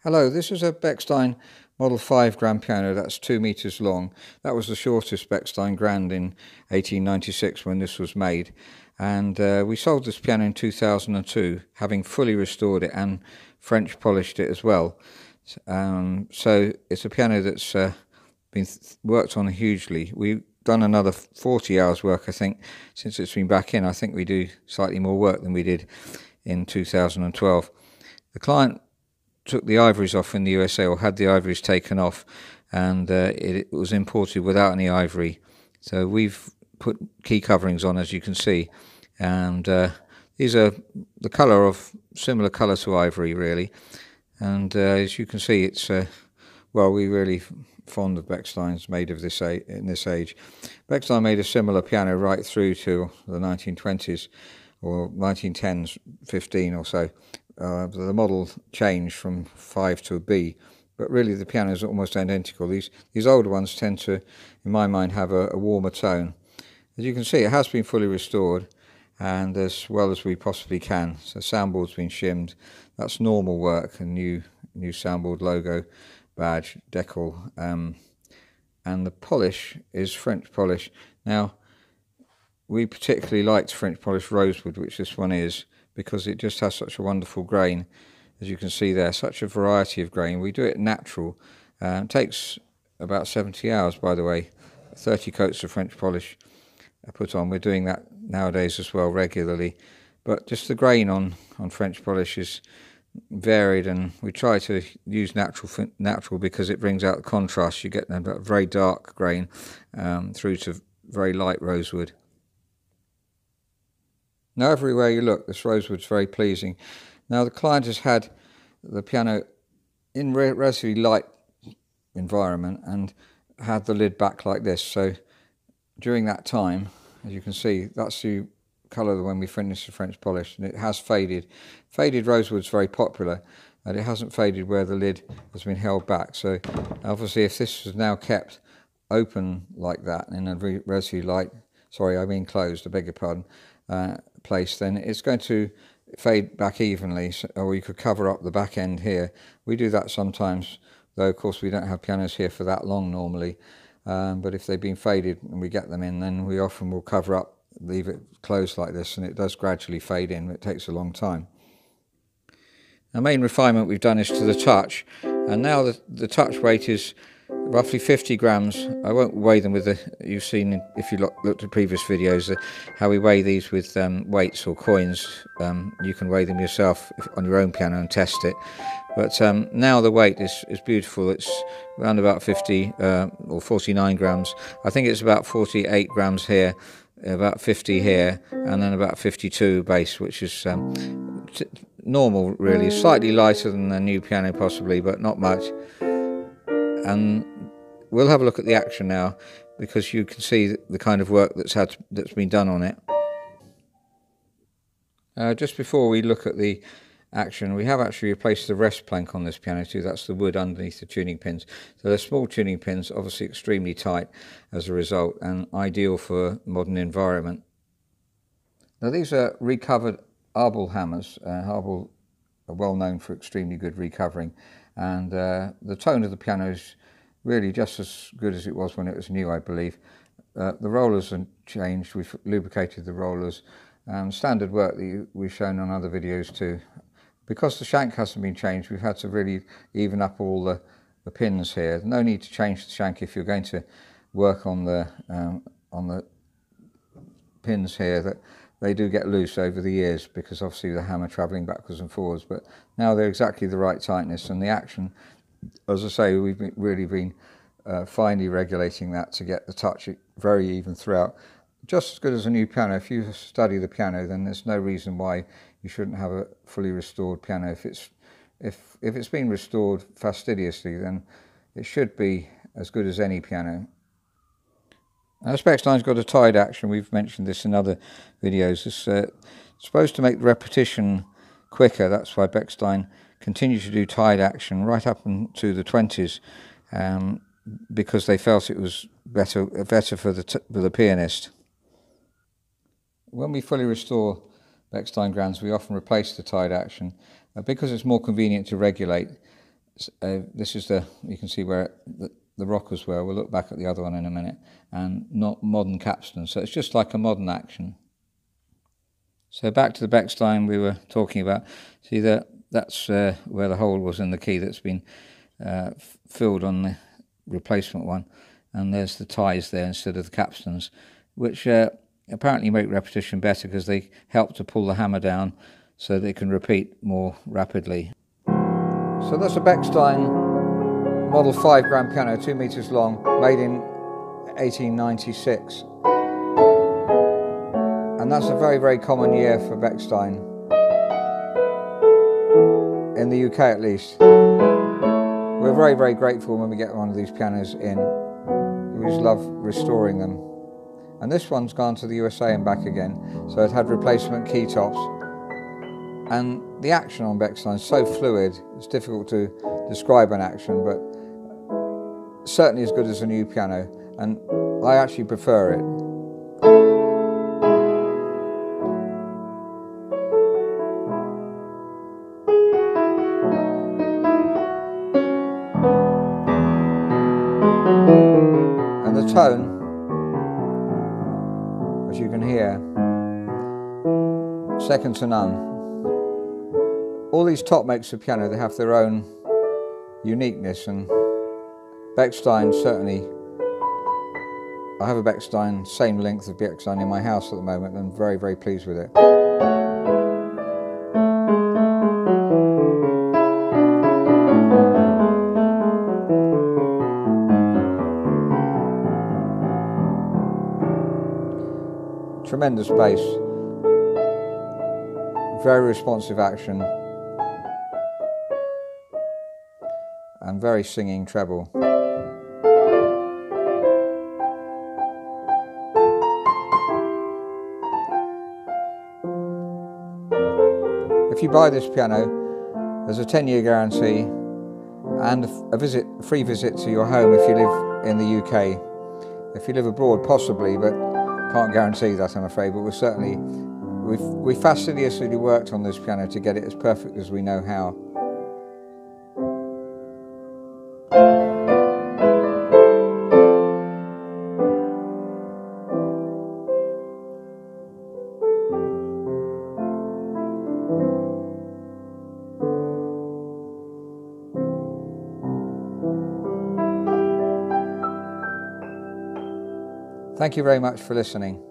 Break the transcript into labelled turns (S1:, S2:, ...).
S1: Hello, this is a Bechstein Model 5 grand piano that's 2 meters long. That was the shortest Bechstein grand in 1896 when this was made. And we sold this piano in 2002, having fully restored it and French polished it as well. So it's a piano that's been worked on hugely. We've done another 40 hours work, I think, since it's been back in. I think we do slightly more work than we did in 2012. The client took the ivories off in the USA, or had the ivories taken off, and it was imported without any ivory. So we've put key coverings on, as you can see, and these are the colour of similar colour to ivory, really. And as you can see, it's well, we're really fond of Bechsteins made of this in this age. Bechstein made a similar piano right through to the 1920s or 1910s, 15 or so. The model changed from 5 to a B, but really the piano is almost identical. These older ones tend to, in my mind, have a warmer tone. As you can see, it has been fully restored, and as well as we possibly can. So soundboard's been shimmed. That's normal work. A new soundboard logo, badge, decal, and the polish is French polish. Now, we particularly liked French polish rosewood, which this one is, because it just has such a wonderful grain. As you can see there, such a variety of grain. We do it natural. It takes about 70 hours, by the way. 30 coats of French polish put on. We're doing that nowadays as well, regularly. But just the grain on French polish is varied, and we try to use natural because it brings out the contrast. You get a very dark grain through to very light rosewood. Now, everywhere you look, this rosewood's very pleasing. Now, the client has had the piano in relatively light environment and had the lid back like this. So during that time, as you can see, that's the colour when we finish the French polish, and it has faded. Faded rosewood's very popular, and it hasn't faded where the lid has been held back. So obviously, if this was now kept open like that in a relatively light, closed, I beg your pardon, place, then it's going to fade back evenly, or you could cover up the back end here. We do that sometimes, though of course we don't have pianos here for that long normally, but if they've been faded and we get them in, then we often will cover up, leave it closed like this, and it does gradually fade in. It takes a long time. The main refinement we've done is to the touch, and now the touch weight is roughly 50 grams. I won't weigh them with you've seen, if you looked at previous videos, how we weigh these with weights or coins. You can weigh them yourself on your own piano and test it. But now the weight is beautiful. It's around about 50 or 49 grams. I think it's about 48 grams here, about 50 here, and then about 52 bass, which is normal really. Slightly lighter than the new piano possibly, but not much. And we'll have a look at the action now, because you can see the kind of work that's been done on it. Just before we look at the action, we have actually replaced the wrest plank on this piano too. That's the wood underneath the tuning pins. So they're small tuning pins, obviously extremely tight as a result, and ideal for modern environment. Now, these are recovered arbel hammers. Arbel are well known for extremely good recovering, and the tone of the piano is really just as good as it was when it was new, I believe. The rollers are changed. We've lubricated the rollers. Standard work that we've shown on other videos too. Because the shank hasn't been changed, we've had to really even up all the pins here. No need to change the shank if you're going to work on the pins here. That they do get loose over the years, because obviously the hammer travelling backwards and forwards, but now they're exactly the right tightness, and the action, as I say, we've really been finely regulating that to get the touch very even throughout. Just as good as a new piano. If you study the piano, then there's no reason why you shouldn't have a fully restored piano. If it's been restored fastidiously, then it should be as good as any piano. Now, Bechstein's got a tied action. We've mentioned this in other videos. It's supposed to make the repetition quicker. That's why Bechstein continued to do tied action right up into the 20s, because they felt it was better for the pianist. When we fully restore Bechstein grands, we often replace the tied action because it's more convenient to regulate. This is you can see where the rockers were. We'll look back at the other one in a minute. And not modern capstan, so it's just like a modern action. So back to the Bechstein we were talking about. See that's where the hole was in the key that's been filled on the replacement one, and there's the ties there instead of the capstans, which apparently make repetition better because they help to pull the hammer down so they can repeat more rapidly. So that's a Bechstein model 5 grand piano, 2 meters long, made in 1896. And that's a very, very common year for Bechstein, in the UK at least. We're very, very grateful when we get one of these pianos in. We just love restoring them. And this one's gone to the USA and back again, so it had replacement key tops. And the action on Bechstein is so fluid, it's difficult to describe an action, but certainly as good as a new piano, and I actually prefer it. And the tone, as you can hear, second to none. All these top makes of piano, they have their own uniqueness, and Bechstein certainly, I have a Bechstein, same length of Bechstein in my house at the moment, and I'm very, very pleased with it. Tremendous bass, very responsive action, and very singing treble. If you buy this piano, there's a 10-year guarantee and a free visit to your home if you live in the UK. If you live abroad, possibly, but can't guarantee that, I'm afraid. But we've fastidiously worked on this piano to get it as perfect as we know how. Thank you very much for listening.